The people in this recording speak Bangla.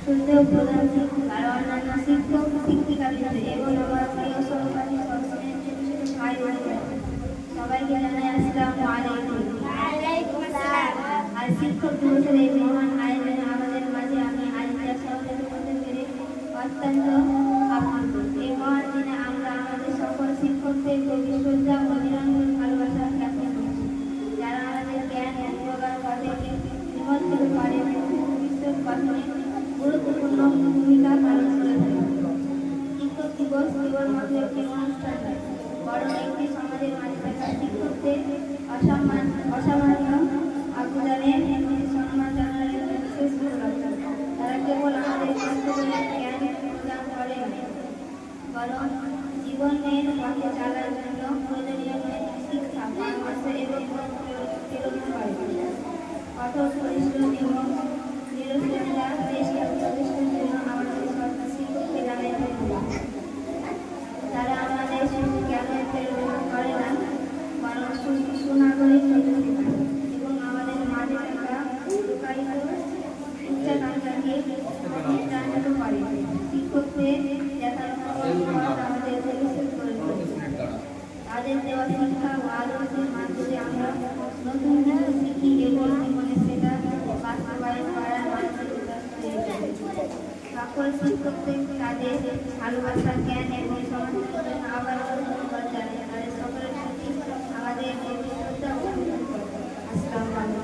শ্রদ্ধেয় প্রধান শিক্ষক আর অন্যান্য শিক্ষক শিক্ষিকাবৃন্দ এবং আমার প্রিয় সহপাঠী ষষ্ঠ শ্রেণীর ছোট ছোট ভাই বোনেরা, সবাইকে জানাই আসসালামু আলাইকুম। আর শিক্ষক দিবসের এই মহান আয়োজনে আমাদের মাঝে আমি আলিজা সহযোগী করতে পেরে অত্যন্ত আপ্লুত। এই মহান দিনে আমরা আমাদের সকল শিক্ষকদের প্রতি শ্রদ্ধা ও নিরন্তর ভালোবাসা জ্ঞাপন করছি, যারা আমাদের জ্ঞান ও প্রগাঢ় পথে নিমজ্জিত করে ভবিষ্যৎ গঠনে গুরুত্বপূর্ণ ভূমিকা পালন করে থাকে। শিক্ষক দিবস কেবলমাত্র একটি অনুষ্ঠান নয়, বরং একটি সমাজের মাঝে থাকা শিক্ষকদের অসামান্য অবদানের প্রতি সম্মান জানানোর একটি বিশেষ উপলক্ষ। তারা কেবল আমাদের কষ্টকরের জ্ঞান প্রদান করে না, বরং জীবনের পথে চলার জন্য প্রয়োজনীয় শিক্ষা পরামর্শ এবং প্রেরণা করে। কঠোর পরিশ্রম এবং নিরলসতা চেষ্টা প্রচেষ্টার জন্য আমাদের সরকার শিক্ষককে জানাই ধন্যবাদ। তারা আমাদের শুধু জ্ঞানের প্রেরণা করে না, বরং সুনাগরিক হতে শেখায় এবং আমাদের মাঝে থাকা লুকায়িত উচ্চাকাঙ্ক্ষাকে জাগ্রত করে। শিক্ষকদের দেখানো পথ আমাদের ভবিষ্যৎ গড়ে তোলে। তাদের দেওয়া শিক্ষা ও আদর্শের মাধ্যমে আমরা নতুন কিছু শিখি এবং জীবনে সেটা বাস্তবায়ন করার মানসিকতা তৈরি করি। সকল শিক্ষকদের তাদের ভালোবাসা, জ্ঞান এবং সমাজের জন্য আবারও ধন্যবাদ জানাই। তাদের সকলের প্রতি আমাদের শ্রদ্ধা ও কৃতজ্ঞতা। আসসালামু আলাইকুম।